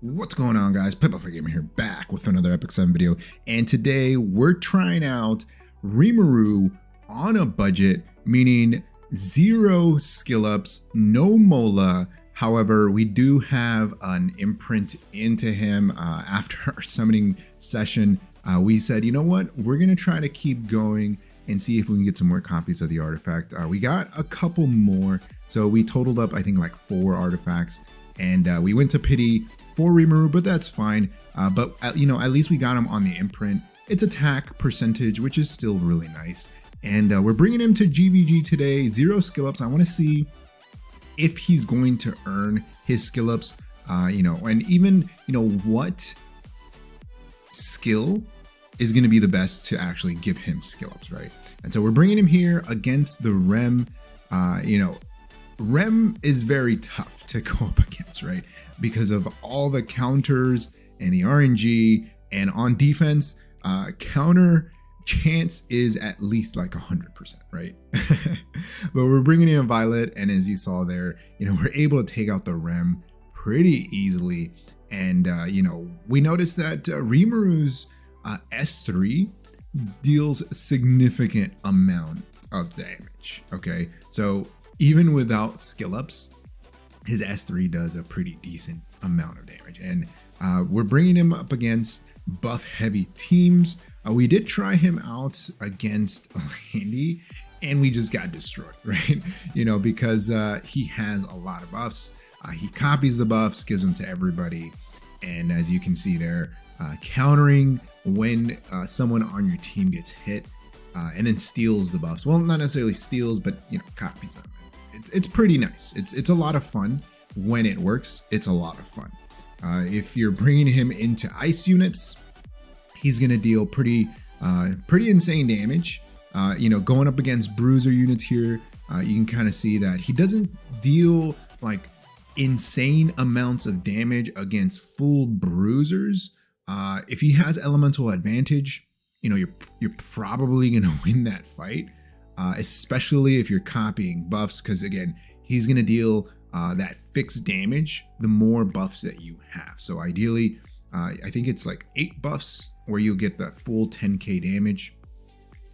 What's going on, guys? Peppa Gamer here, back with another Epic 7 video, and today we're trying out Rimuru on a budget, meaning 0 skill ups, no mola. However, we do have an imprint into him after our summoning session. We said, you know what, we're gonna try to keep going and see if we can get some more copies of the artifact. We got a couple more, so we totaled up, I think, like 4 artifacts, and we went to pity for Rimuru, but that's fine. But at least we got him on the imprint. It's attack percentage, which is still really nice. And we're bringing him to GVG today. 0 skill ups. I want to see if he's going to earn his skill ups. And even what skill is going to be the best to actually give him skill ups, right? And so we're bringing him here against the Rem. Rem is very tough to go up against, right? Because of all the counters and the RNG, and on defense, counter chance is at least like 100%, right? But we're bringing in a Violet, and as you saw there, we're able to take out the Rem pretty easily. And we noticed that Rimuru's S3 deals a significant amount of damage. Okay, so even without skill ups, his S3 does a pretty decent amount of damage. And we're bringing him up against buff heavy teams. We did try him out against Landy, and we just got destroyed, right? Because he has a lot of buffs. He copies the buffs, gives them to everybody. And as you can see there, countering when someone on your team gets hit, and then steals the buffs. Well, not necessarily steals, but copies them. It's pretty nice. It's a lot of fun when it works. It's a lot of fun. If you're bringing him into ice units, he's gonna deal pretty insane damage. Going up against Bruiser units here, you can kind of see that he doesn't deal like insane amounts of damage against full Bruisers. If he has elemental advantage, you're probably gonna win that fight. Especially if you're copying buffs, because again, he's going to deal that fixed damage the more buffs that you have. So ideally, I think it's like 8 buffs where you'll get the full 10k damage.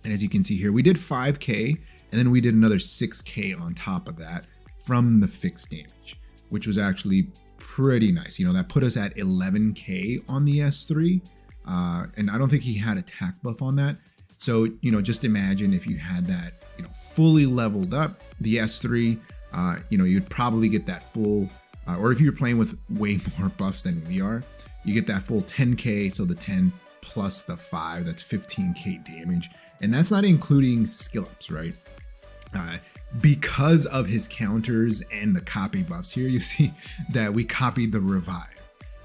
And as you can see here, we did 5k, and then we did another 6k on top of that from the fixed damage, which was actually pretty nice. That put us at 11k on the S3, and I don't think he had attack buff on that. So, just imagine if you had that, fully leveled up, the S3, you'd probably get that full, or if you're playing with way more buffs than we are, you get that full 10k. So the 10 plus the 5, that's 15k damage. And that's not including skill ups, right? Because of his counters and the copy buffs here, you see that we copied the revive.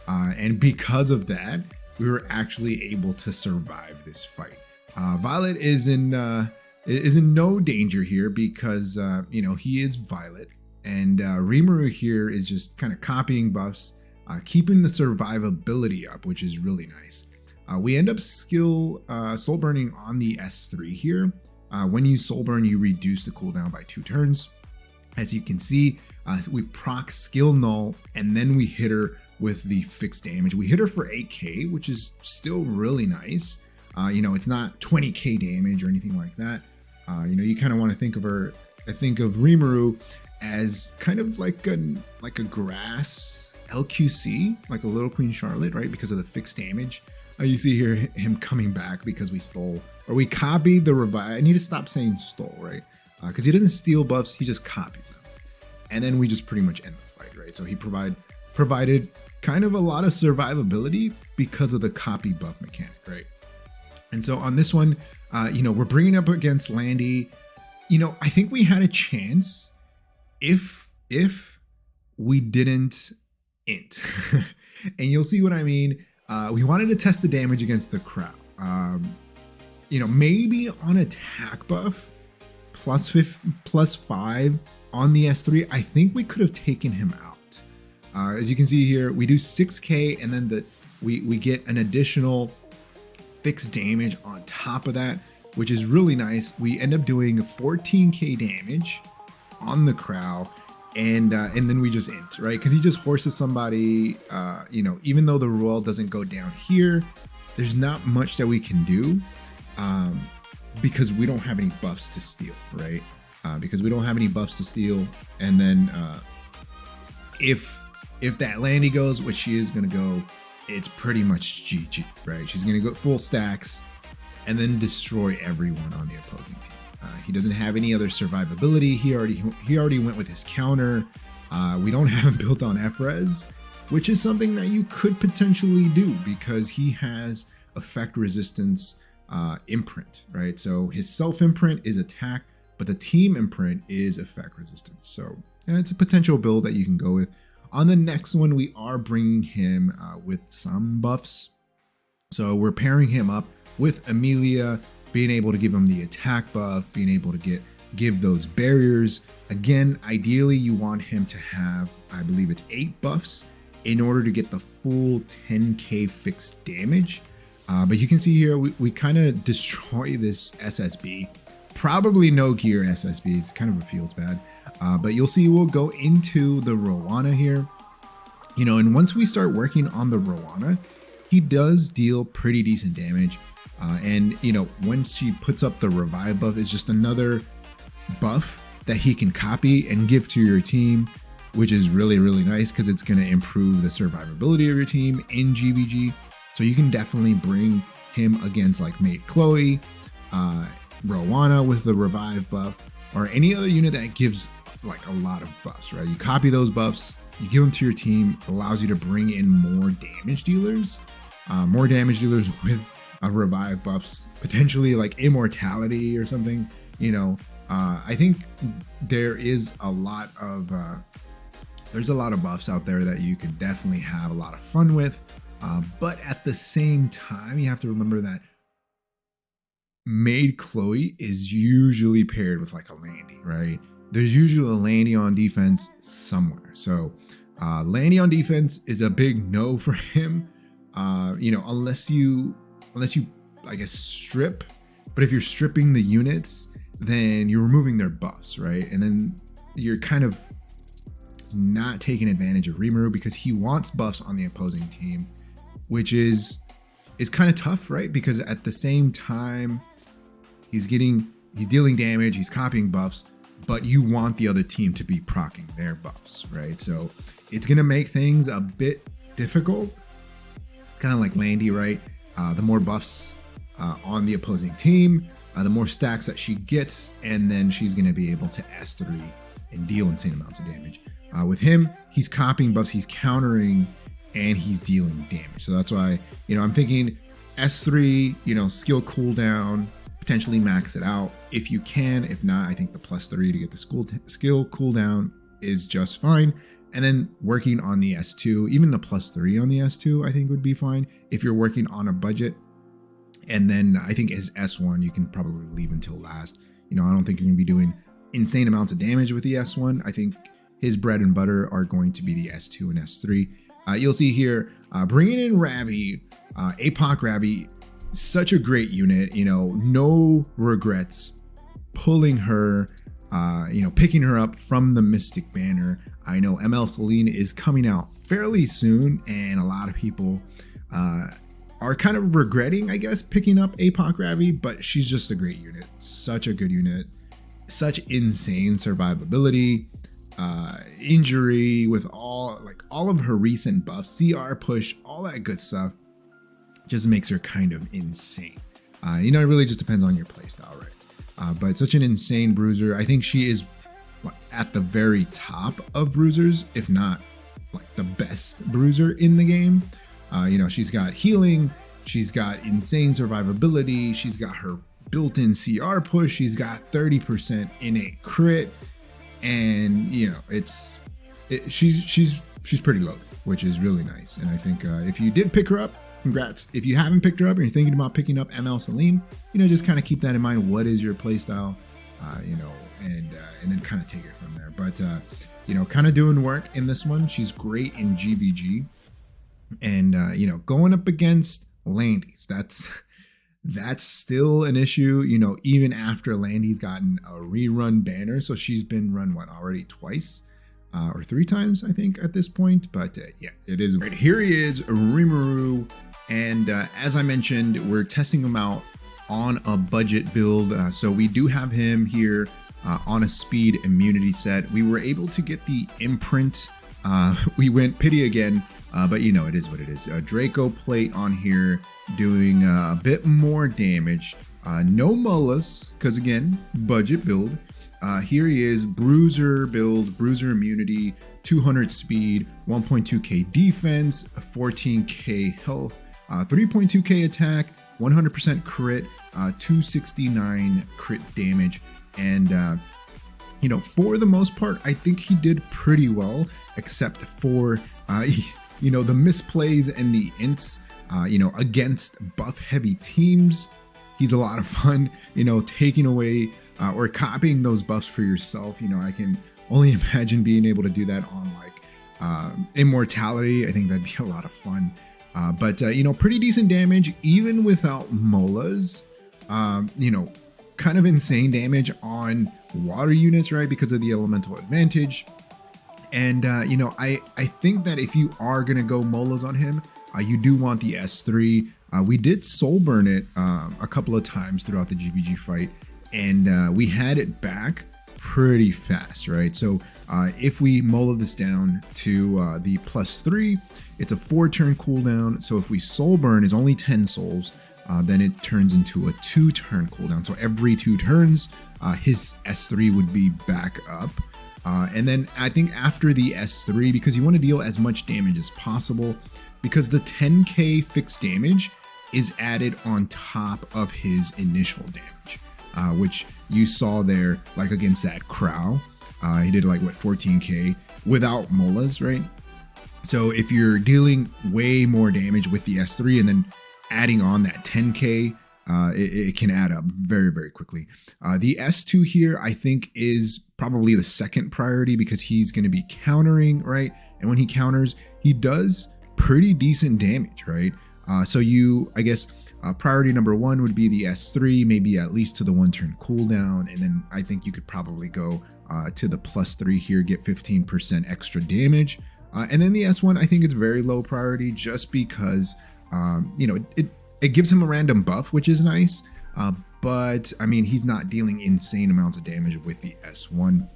And because of that, we were actually able to survive this fight. Violet is in no danger here because he is Violet, and Rimuru here is just kind of copying buffs, keeping the survivability up, which is really nice. We end up soul burning on the S3 here. When you soul burn, you reduce the cooldown by 2 turns. As you can see, we proc skill null, and then we hit her with the fixed damage. We hit her for 8k, which is still really nice. It's not 20k damage or anything like that. You kind of want to think of Rimuru as kind of like a grass LQC, like a little Queen Charlotte, right? Because of the fixed damage. You see here him coming back because we copied the revive. I need to stop saying stole, right? Because he doesn't steal buffs, he just copies them. And then we just pretty much end the fight, right? So he provided kind of a lot of survivability because of the copy buff mechanic, right? And so on this one, we're bringing up against Landy. I think we had a chance if we didn't int. And you'll see what I mean. We wanted to test the damage against the crowd. Maybe on attack buff, plus 5 on the S3, I think we could have taken him out. As you can see here, we do 6k, and then we get an additional fixed damage on top of that, which is really nice. We end up doing 14k damage on the crowd, and then we just int, right? Because he just forces somebody. Even though the roll doesn't go down here, there's not much that we can do because we don't have any buffs to steal, right? Because we don't have any buffs to steal, and then if that Landy goes, which she is gonna go, it's pretty much GG, right? She's gonna go full stacks and then destroy everyone on the opposing team. He doesn't have any other survivability. He already went with his counter. We don't have him built on F-Res, which is something that you could potentially do because he has effect resistance imprint, right? So his self imprint is attack, but the team imprint is effect resistance. So it's a potential build that you can go with. On the next one, we are bringing him with some buffs. So we're pairing him up with Amelia, being able to give him the attack buff, being able to give those barriers. Again, ideally you want him to have, I believe it's 8 buffs in order to get the full 10k fixed damage. But you can see here, we kind of destroy this SSB. Probably no gear SSB, it's kind of feels bad. But you'll see we'll go into the Rowana here. And once we start working on the Rowana, he does deal pretty decent damage. And when she puts up the revive buff, it's just another buff that he can copy and give to your team, which is really, really nice because it's going to improve the survivability of your team in GVG. So you can definitely bring him against like Maid Chloe, Rowana with the revive buff, or any other unit that gives like a lot of buffs, right? You copy those buffs, you give them to your team, it allows you to bring in more damage dealers with revive buffs, potentially like immortality or something. I think there's a lot of buffs out there that you can definitely have a lot of fun with. But at the same time, you have to remember that Maid Chloe is usually paired with like a Landy, right? There's usually a Landy on defense somewhere. So Landy on defense is a big no for him. Unless you I guess strip. But if you're stripping the units, then you're removing their buffs, right? And then you're kind of not taking advantage of Rimuru because he wants buffs on the opposing team, which is kind of tough, right? Because at the same time, he's dealing damage, he's copying buffs, but you want the other team to be proccing their buffs, right? So it's gonna make things a bit difficult. It's kind of like Landy, right? The more buffs on the opposing team, the more stacks that she gets, and then she's gonna be able to S3 and deal insane amounts of damage. With him, he's copying buffs, he's countering, and he's dealing damage. So that's why, I'm thinking S3, skill cooldown, potentially max it out if you can. If not, I think the +3 to get the skill cooldown is just fine. And then working on the S2, even the +3 on the S2, I think would be fine if you're working on a budget. And then I think his S1, you can probably leave until last. I don't think you're going to be doing insane amounts of damage with the S1. I think his bread and butter are going to be the S2 and S3. You'll see here, bringing in Ravi, Apoc Ravi, such a great unit, no regrets pulling her, picking her up from the Mystic Banner. I know ML Celine is coming out fairly soon, and a lot of people are kind of regretting, I guess, picking up Apoc Ravi, but she's just a great unit. Such a good unit, such insane survivability, injury with all of her recent buffs, CR push, all that good stuff. Just makes her kind of insane. It really just depends on your playstyle, right? But such an insane bruiser. I think she is at the very top of bruisers, if not like the best bruiser in the game. She's got healing, she's got insane survivability, she's got her built-in CR push, she's got 30% innate crit, and she's pretty loaded, which is really nice. And I think if you did pick her up, congrats. If you haven't picked her up and you're thinking about picking up ML Celine, just kind of keep that in mind. What is your playstyle? And then kind of take it from there. But kind of doing work in this one. She's great in GVG, and going up against Landy's, that's still an issue. Even after Landy's gotten a rerun banner, so she's been run already twice. or 3 times, I think, at this point. But yeah, it is. Right, here he is, Rimuru. And as I mentioned, we're testing him out on a budget build. So we do have him here on a speed immunity set. We were able to get the imprint. We went pity again, but you know, it is what it is. Draco plate on here doing a bit more damage. No mullahs, because again, budget build. Here he is, Bruiser build, Bruiser immunity, 200 speed, 1.2k defense, 14k health, 3.2k attack, 100% crit, 269 crit damage. And, you know, for the most part, I think he did pretty well, except for, you know, the misplays and the ints, you know, against buff heavy teams. He's a lot of fun, you know, taking away or copying those buffs for yourself. You know, I can only imagine being able to do that on like immortality. I think that'd be a lot of fun. But you know, pretty decent damage even without molas. You know, kind of insane damage on water units, right? Because of the elemental advantage. And you know, I think that if you are gonna go molas on him, you do want the S3. We did soul burn it a couple of times throughout the GVG fight, and we had it back pretty fast, right? So if we mola this down to the +3, it's a 4-turn cooldown. So if we soul burn is only 10 souls, then it turns into a 2-turn cooldown. So every 2 turns, his S3 would be back up. And then I think after the S3, because you want to deal as much damage as possible, because the 10k fixed damage is added on top of his initial damage, which you saw there, like against that Crow. He did like what, 14k without molas, right? So if you're dealing way more damage with the S3 and then adding on that 10k, it can add up very, very quickly. The S2 here, I think, is probably the second priority because he's going to be countering, right? And when he counters, he does pretty decent damage, right? So you, I guess, priority number 1 would be the S3, maybe at least to the 1-turn cooldown. And then I think you could probably go to the +3 here, get 15% extra damage. And then the S1, I think it's very low priority just because, you know, it gives him a random buff, which is nice. But I mean, he's not dealing insane amounts of damage with the S1.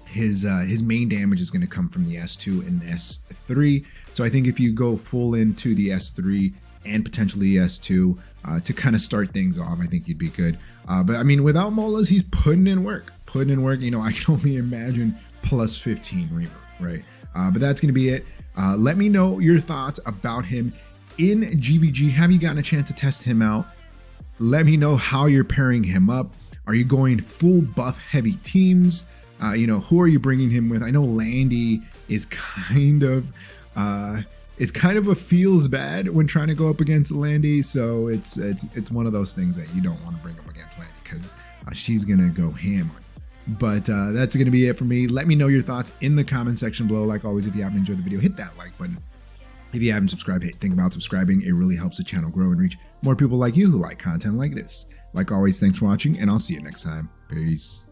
His main damage is going to come from the S2 and S3. So I think if you go full into the S3 and potentially S2 to kind of start things off, I think you'd be good. But I mean, without molas, he's putting in work. You know, I can only imagine +15 Rimuru, right? But that's going to be it. Let me know your thoughts about him in GVG. Have you gotten a chance to test him out? Let me know how you're pairing him up. Are you going full buff heavy teams? You know, who are you bringing him with? I know Landy is kind of a feels bad when trying to go up against Landy. So it's one of those things that you don't want to bring up against Landy because she's gonna go ham on you. But that's gonna be it for me. Let me know your thoughts in the comment section below. Like always, if you haven't enjoyed the video, hit that like button. If you haven't subscribed, hey, think about subscribing. It really helps the channel grow and reach more people like you who like content like this. Like always, thanks for watching, and I'll see you next time. Peace.